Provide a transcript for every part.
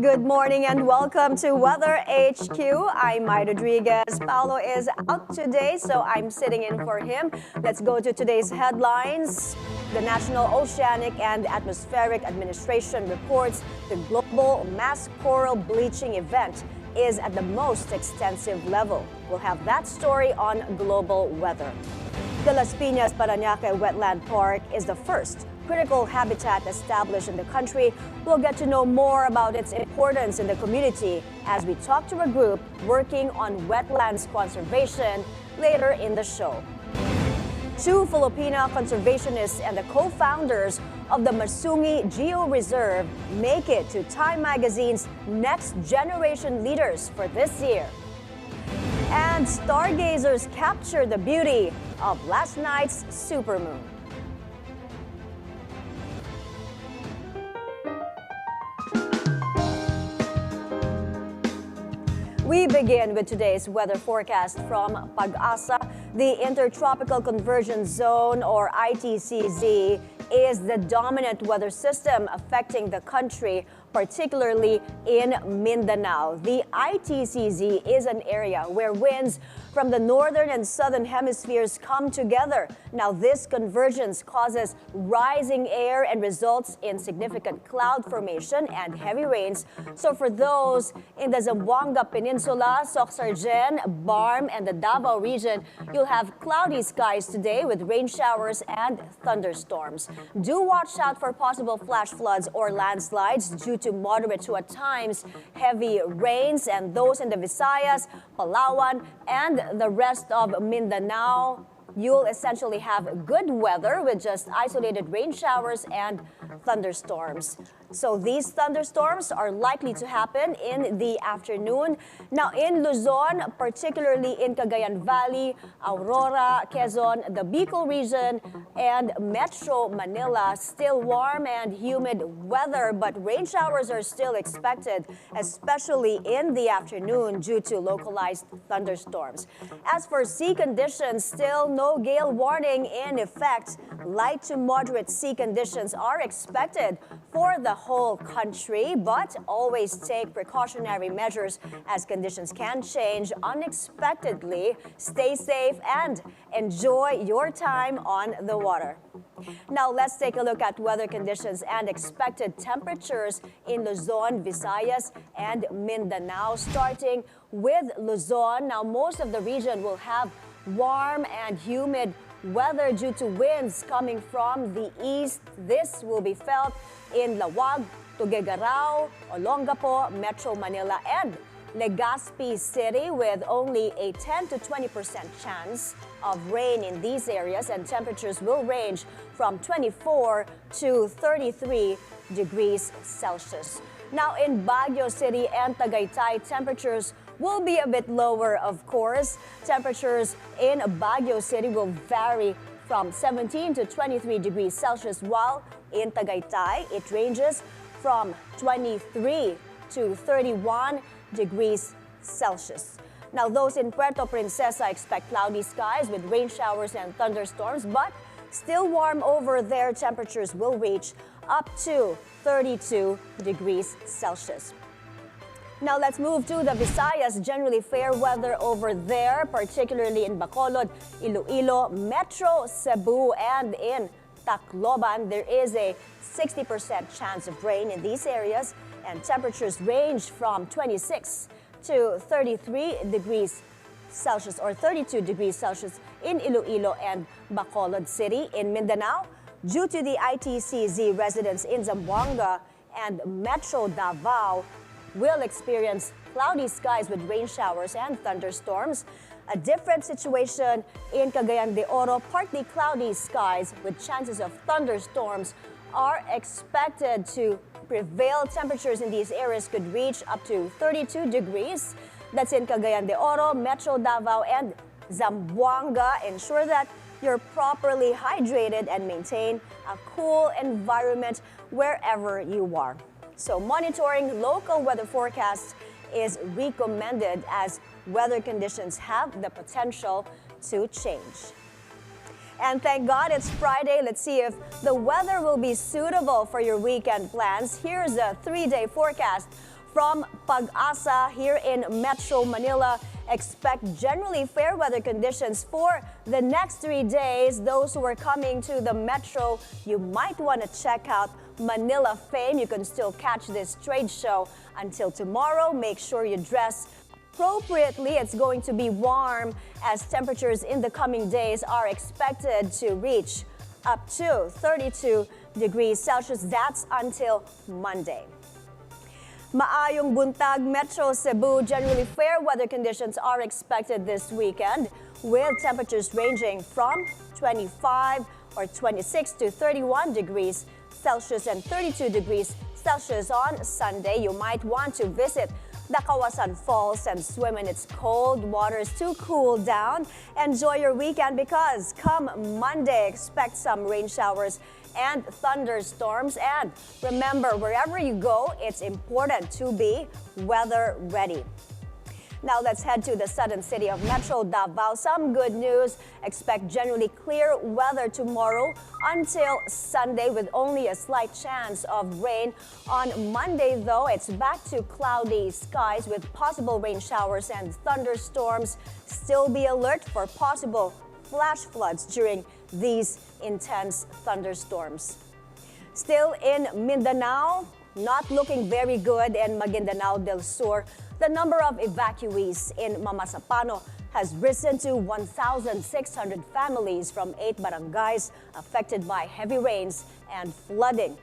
Good morning and welcome to Weather HQ. I'm Mai Rodriguez. Paolo is out today, so I'm sitting in for him. Let's go to today's headlines. The National Oceanic and Atmospheric Administration reports the global mass coral bleaching event is at the most extensive level. We'll have that story on global weather. The Piñas-Parañaque Wetland Park is the first critical habitat established in the country. We'll get to know more about its importance in the community as we talk to a group working on wetlands conservation later in the show. Two Filipina conservationists and the co-founders of the Masungi Geo Reserve make it to Time Magazine's Next Generation Leaders for this year. And Stargazers capture the beauty of last night's supermoon. We begin with today's weather forecast from Pag-asa. The Intertropical Convergence Zone, or ITCZ, is the dominant weather system affecting the country, particularly in Mindanao. The ITCZ is an area where winds from the northern and southern hemispheres come together. Now, this convergence causes rising air and results in significant cloud formation and heavy rains. So for those in the Zamboanga Peninsula, Soc-Sargen, Barm, and the Davao region, you'll have cloudy skies today with rain showers and thunderstorms. Do watch out for possible flash floods or landslides due to moderate to at times heavy rains, and those in the Visayas, Palawan, and the rest of Mindanao, you'll essentially have good weather with just isolated rain showers and thunderstorms. So these thunderstorms are likely to happen in the afternoon. Now in Luzon, particularly in Cagayan Valley, Aurora, Quezon, the Bicol region, and Metro Manila, still warm and humid weather, but rain showers are still expected, especially in the afternoon due to localized thunderstorms. As for sea conditions, still no gale warning in effect. Light to moderate sea conditions are expected for the whole country, but always take precautionary measures as conditions can change unexpectedly. Stay safe and enjoy your time on the water. Now let's take a look at weather conditions and expected temperatures in Luzon, Visayas, and Mindanao. Starting with Luzon, now most of the region will have warm and humid weather due to winds coming from the east. This will be felt in Lawag, Tuguegarao, Olongapo, Metro Manila, and Legazpi City, with only a 10 to 20% chance of rain in these areas, and temperatures will range from 24 to 33 degrees Celsius. Now in Baguio City and Tagaytay, temperatures will be a bit lower, of course. Temperatures in Baguio City will vary from 17 to 23 degrees Celsius, while in Tagaytay, it ranges from 23 to 31 degrees Celsius. Now, those in Puerto Princesa expect cloudy skies with rain showers and thunderstorms, but still warm over there. Temperatures will reach up to 32 degrees Celsius. Now let's move to the Visayas. Generally fair weather over there, particularly in Bacolod, Iloilo, Metro Cebu, and in Tacloban. There is a 60% chance of rain in these areas, and temperatures range from 26 to 33 degrees Celsius or 32 degrees Celsius in Iloilo and Bacolod City. In Mindanao, due to the ITCZ, residents in Zamboanga and Metro Davao will experience cloudy skies with rain showers and thunderstorms. A different situation in Cagayan de Oro, partly cloudy skies with chances of thunderstorms are expected to prevail. Temperatures in these areas could reach up to 32 degrees. That's in Cagayan de Oro, Metro Davao, and Zamboanga. Ensure that you're properly hydrated and maintain a cool environment wherever you are. So monitoring local weather forecasts is recommended as weather conditions have the potential to change. And thank God it's Friday. Let's see if the weather will be suitable for your weekend plans. Here's a 3-day forecast from Pag-asa here in Metro Manila. Expect generally fair weather conditions for the next 3 days. Those who are coming to the Metro, you might want to check out Manila Fame. You can still catch this trade show until tomorrow. Make sure you dress appropriately. It's going to be warm as temperatures in the coming days are expected to reach up to 32 degrees Celsius. That's until Monday. Maayong buntag, Metro Cebu. Generally fair weather conditions are expected this weekend with temperatures ranging from 25 or 26 to 31 degrees Celsius and 32 degrees Celsius on Sunday. You might want to visit the Kawasan Falls and swim in its cold waters to cool down. Enjoy your weekend because come Monday, expect some rain showers and thunderstorms. And remember, wherever you go, it's important to be weather ready. Now let's head to the southern city of Metro Davao. Some good news. Expect generally clear weather tomorrow until Sunday with only a slight chance of rain. On Monday, though, it's back to cloudy skies with possible rain showers and thunderstorms. Still be alert for possible flash floods during these intense thunderstorms. Still in Mindanao, not looking very good in Maguindanao del Sur. The number of evacuees in Mamasapano has risen to 1,600 families from 8 barangays affected by heavy rains and flooding.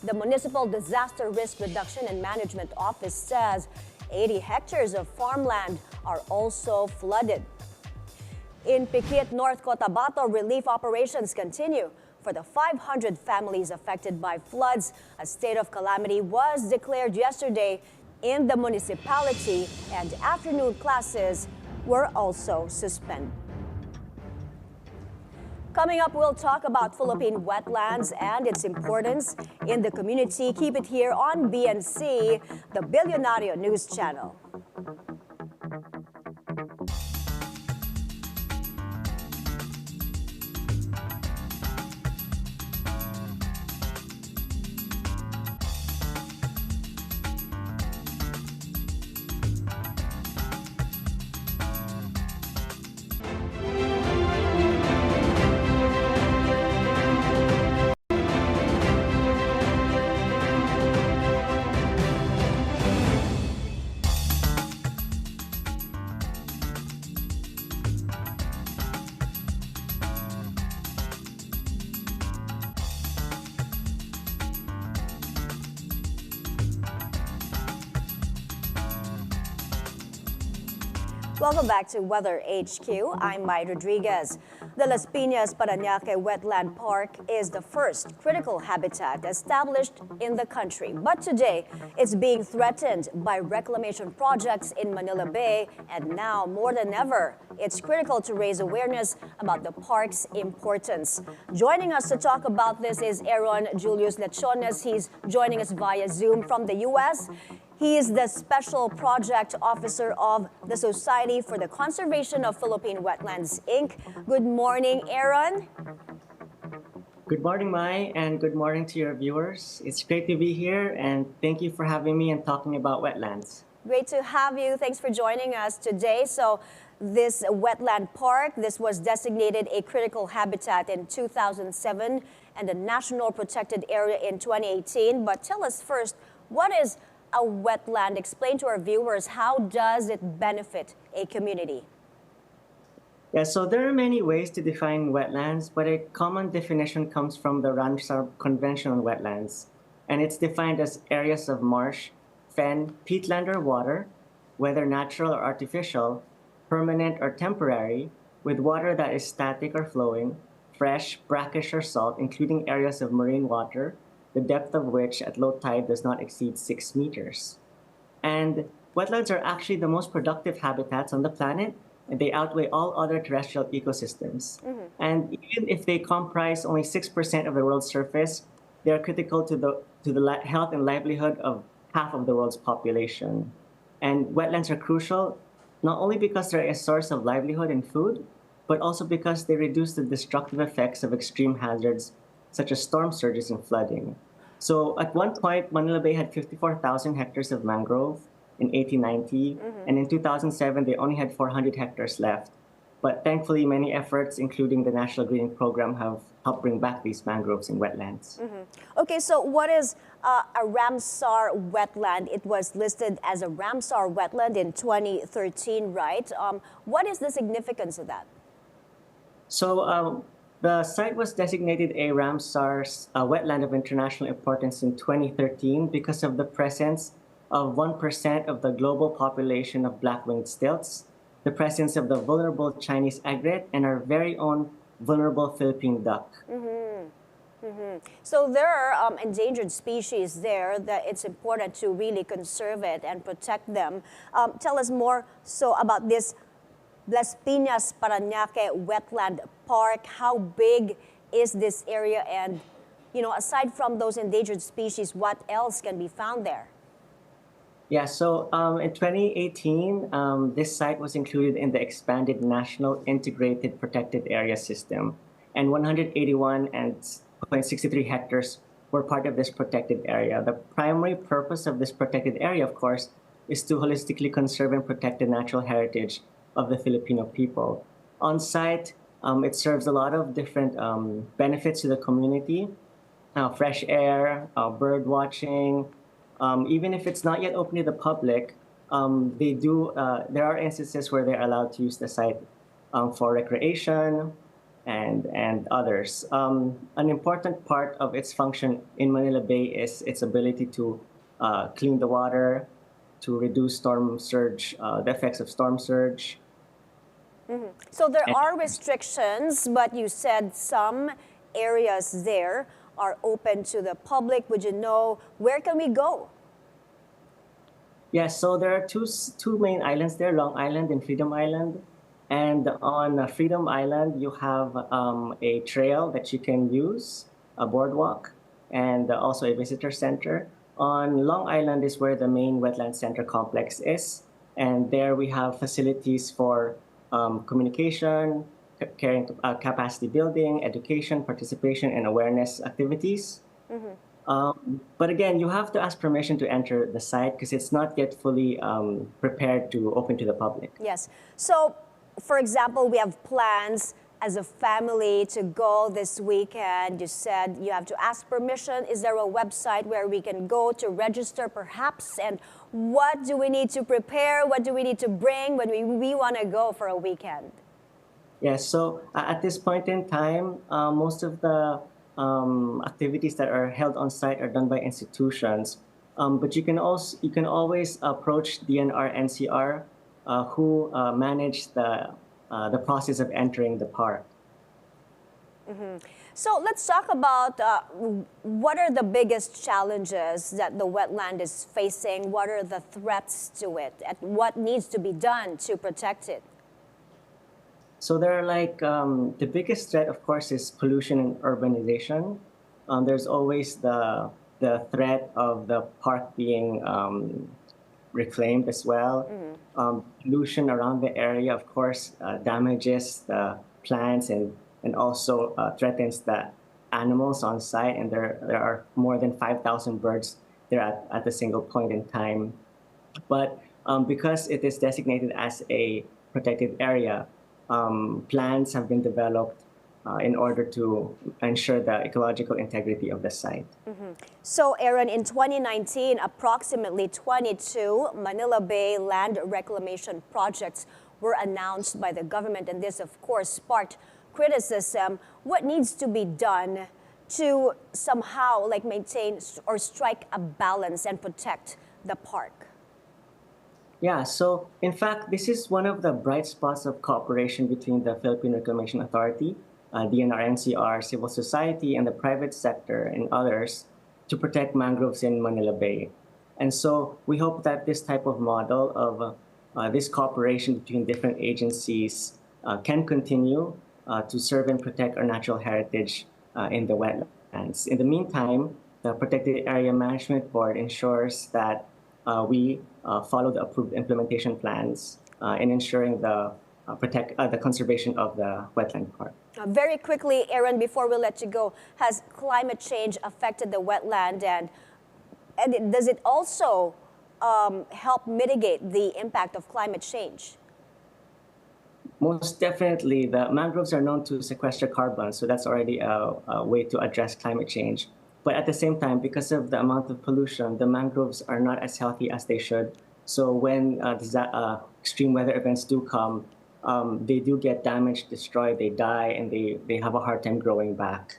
The Municipal Disaster Risk Reduction and Management Office says 80 hectares of farmland are also flooded. In Piquet, North Cotabato, relief operations continue for the 500 families affected by floods. A state of calamity was declared yesterday in the municipality, and afternoon classes were also suspended. Coming up, we'll talk about Philippine wetlands and its importance in the community. Keep it here on BNC, the Billionario News Channel. Welcome back to Weather HQ. I'm Mai Rodriguez. The Las Piñas-Parañaque Wetland Park is the first critical habitat established in the country. But today, it's being threatened by reclamation projects in Manila Bay. And now, more than ever, it's critical to raise awareness about the park's importance. Joining us to talk about this is Aaron Julius Lechones. He's joining us via Zoom from the U.S. He is the Special Project Officer of the Society for the Conservation of Philippine Wetlands, Inc. Good morning, Aaron. Good morning, Mai, and good morning to your viewers. It's great to be here, and thank you for having me and talking about wetlands. Great to have you. Thanks for joining us today. So this wetland park, this was designated a critical habitat in 2007 and a national protected area in 2018. But tell us first, what is a wetland? Explain to our viewers, how does it benefit a community? Yeah, so there are many ways to define wetlands, but a common definition comes from the Ramsar Convention on Wetlands, and it's defined as areas of marsh, fen, peatland or water, whether natural or artificial, permanent or temporary, with water that is static or flowing, fresh, brackish or salt, including areas of marine water, the depth of which at low tide does not exceed 6 meters. And wetlands are actually the most productive habitats on the planet, and they outweigh all other terrestrial ecosystems. And even if they comprise only 6% of the world's surface, they are critical to the health and livelihood of half of the world's population. And wetlands are crucial not only because they're a source of livelihood and food, but also because they reduce the destructive effects of extreme hazards such as storm surges and flooding. So at one point, Manila Bay had 54,000 hectares of mangrove in 1890, and in 2007, they only had 400 hectares left. But thankfully, many efforts, including the National Greening Program, have helped bring back these mangroves and wetlands. Okay, so what is a Ramsar wetland? It was listed as a Ramsar wetland in 2013, right? What is the significance of that? So the site was designated a Ramsar wetland of international importance in 2013 because of the presence of 1% of the global population of black-winged stilts, the presence of the vulnerable Chinese egret, and our very own vulnerable Philippine duck. So there are endangered species there that it's important to really conserve it and protect them. Tell us more about this Piñas-Parañaque Wetland Park. How big is this area? And, aside from those endangered species, what else can be found there? Yeah, so in 2018, this site was included in the expanded National Integrated Protected Area System, and 181.63 hectares were part of this protected area. The primary purpose of this protected area, of course, is to holistically conserve and protect the natural heritage of the Filipino people. On site, it serves a lot of different benefits to the community, fresh air, bird watching. Even if it's not yet open to the public, there are instances where they're allowed to use the site for recreation and others. An important part of its function in Manila Bay is its ability to clean the water, to reduce storm surge, the effects of storm surge. So there are restrictions, but you said some areas there are open to the public. Would you know where can we go? Yes, so there are two main islands there, Long Island and Freedom Island. And on Freedom Island, you have a trail that you can use, a boardwalk, and also a visitor center. On Long Island is where the main wetland center complex is. And there we have facilities for communication, capacity building, education, participation, and awareness activities. But again, you have to ask permission to enter the site because it's not yet fully prepared to open to the public. Yes. So, for example, we have plans as a family to go this weekend. You said you have to ask permission. Is there a website where we can go to register perhaps? And what do we need to prepare? What do we need to bring when we want to go for a weekend? Yes, so at this point in time, most of the activities that are held on site are done by institutions. But you can always approach DNR NCR, who manage the process of entering the park. So let's talk about what are the biggest challenges that the wetland is facing? What are the threats to it? And what needs to be done to protect it? So there are the biggest threat, of course, is pollution and urbanization. There's always the threat of the park being reclaimed as well. Pollution around the area, of course, damages the plants and also threatens the animals on site. And there are more than 5,000 birds there at a single point in time. But because it is designated as a protected area, plans have been developed in order to ensure the ecological integrity of the site. So, Aaron, in 2019, approximately 22 Manila Bay land reclamation projects were announced by the government, and this, of course, sparked criticism. What needs to be done to somehow maintain or strike a balance and protect the park? Yeah, so in fact, this is one of the bright spots of cooperation between the Philippine Reclamation Authority, DNR NCR, civil society, and the private sector and others to protect mangroves in Manila Bay. And so we hope that this type of model of this cooperation between different agencies can continue to serve and protect our natural heritage in the wetlands. In the meantime, the Protected Area Management Board ensures that we follow the approved implementation plans in ensuring the the conservation of the wetland park. Very quickly, Aaron, before we let you go, has climate change affected the wetland, and does it also help mitigate the impact of climate change? Most definitely, the mangroves are known to sequester carbon, so that's already a way to address climate change. But at the same time, because of the amount of pollution, the mangroves are not as healthy as they should. So when extreme weather events do come, they do get damaged, destroyed, they die, and they have a hard time growing back.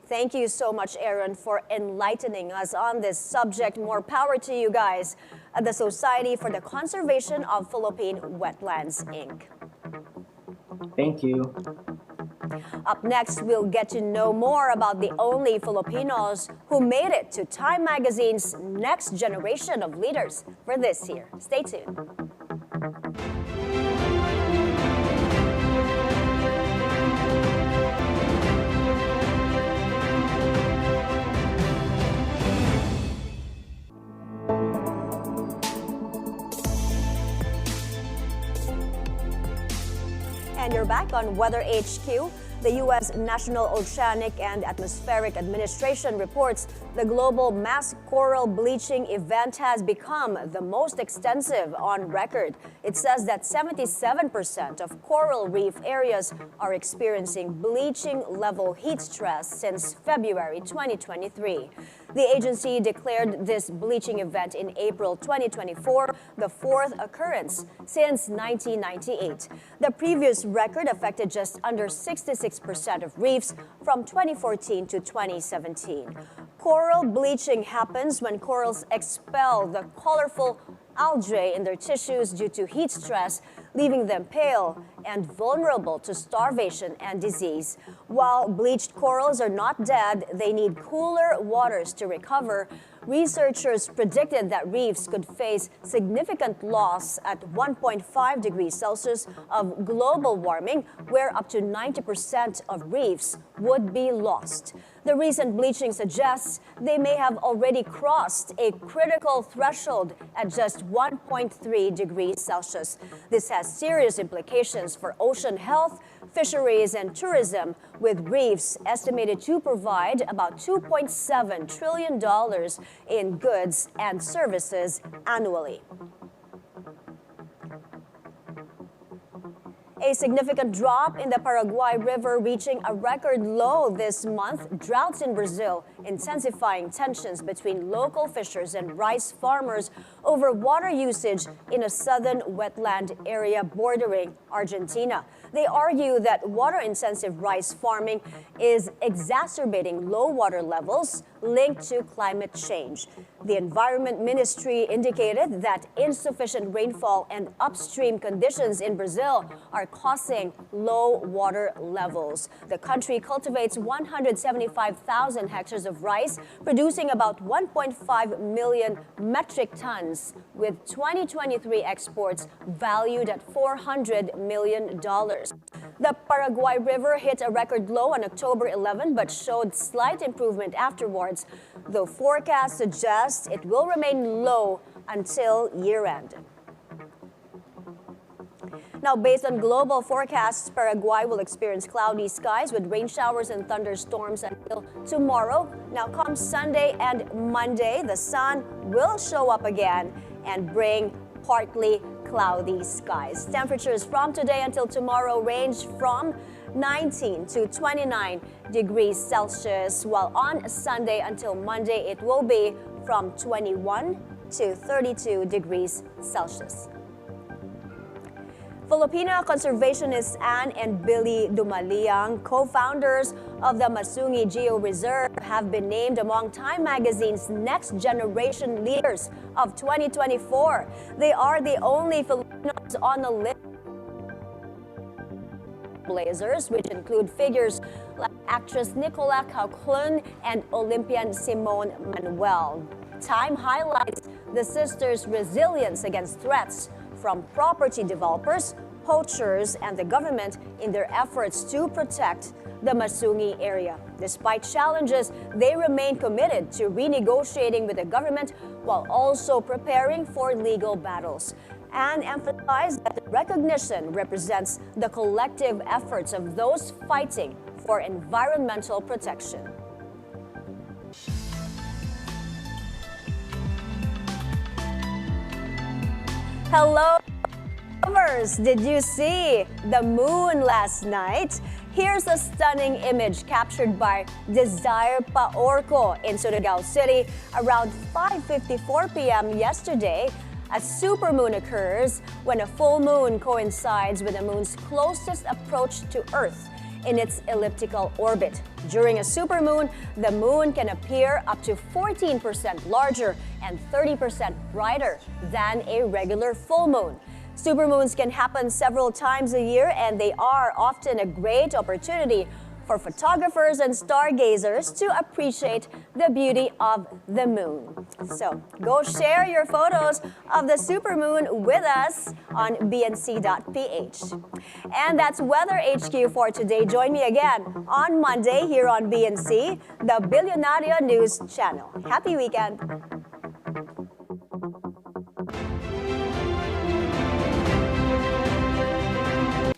Thank you so much, Aaron, for enlightening us on this subject. More power to you guys at the Society for the Conservation of Philippine Wetlands, Inc. Thank you. Up next, we'll get to know more about the only Filipinos who made it to Time Magazine's Next Generation of Leaders for this year. Stay tuned. And you're back on Weather HQ. The U.S. National Oceanic and Atmospheric Administration reports the global mass coral bleaching event has become the most extensive on record. It says that 77% of coral reef areas are experiencing bleaching level heat stress since February 2023. The agency declared this bleaching event in April 2024, the fourth occurrence since 1998. The previous record affected just under 66% of reefs from 2014 to 2017. Coral bleaching happens when corals expel the colorful algae in their tissues due to heat stress, leaving them pale and vulnerable to starvation and disease. While bleached corals are not dead, they need cooler waters to recover. Researchers predicted that reefs could face significant loss at 1.5 degrees Celsius of global warming, where up to 90% of reefs would be lost. The recent bleaching suggests they may have already crossed a critical threshold at just 1.3 degrees Celsius. This has serious implications for ocean health, fisheries, and tourism, with reefs estimated to provide about $2.7 trillion in goods and services annually. A significant drop in the Paraguay River reaching a record low this month. Droughts in Brazil intensifying tensions between local fishers and rice farmers over water usage in a southern wetland area bordering Argentina. They argue that water-intensive rice farming is exacerbating low water levels linked to climate change. The Environment Ministry indicated that insufficient rainfall and upstream conditions in Brazil are causing low water levels. The country cultivates 175,000 hectares of rice, producing about 1.5 million metric tons, with 2023 exports valued at $400 million. The Paraguay River hit a record low on October 11 but showed slight improvement afterwards, though forecasts suggest it will remain low until year-end. Now, based on global forecasts, Paraguay will experience cloudy skies with rain showers and thunderstorms until tomorrow. Now, come Sunday and Monday, the sun will show up again and bring partly cloudy skies. Temperatures from today until tomorrow range from 19 to 29 degrees Celsius, while on Sunday until Monday it will be from 21 to 32 degrees Celsius. Filipina conservationists Anne and Billy Dumaliang, co-founders of the Masungi Geo Reserve, have been named among Time Magazine's Next Generation Leaders of 2024. They are the only Filipinos on the list. Blazers, which include figures like actress Nicola Cauclun and Olympian Simone Manuel. Time highlights the sisters' resilience against threats from property developers, poachers, and the government in their efforts to protect the Masungi area. Despite challenges, they remain committed to renegotiating with the government while also preparing for legal battles. and emphasized that the recognition represents the collective efforts of those fighting for environmental protection. Hello, lovers! Did you see the moon last night? Here's a stunning image captured by Desire Paorco in Surigao City around 5:54 p.m. yesterday. A supermoon occurs when a full moon coincides with the moon's closest approach to Earth in its elliptical orbit. During a supermoon, the moon can appear up to 14% larger and 30% brighter than a regular full moon. Supermoons can happen several times a year, and they are often a great opportunity for photographers and stargazers to appreciate the beauty of the moon. So go share your photos of the supermoon with us on bnc.ph. And that's Weather HQ for today. Join me again on Monday here on BNC, the Billionario News Channel. Happy weekend!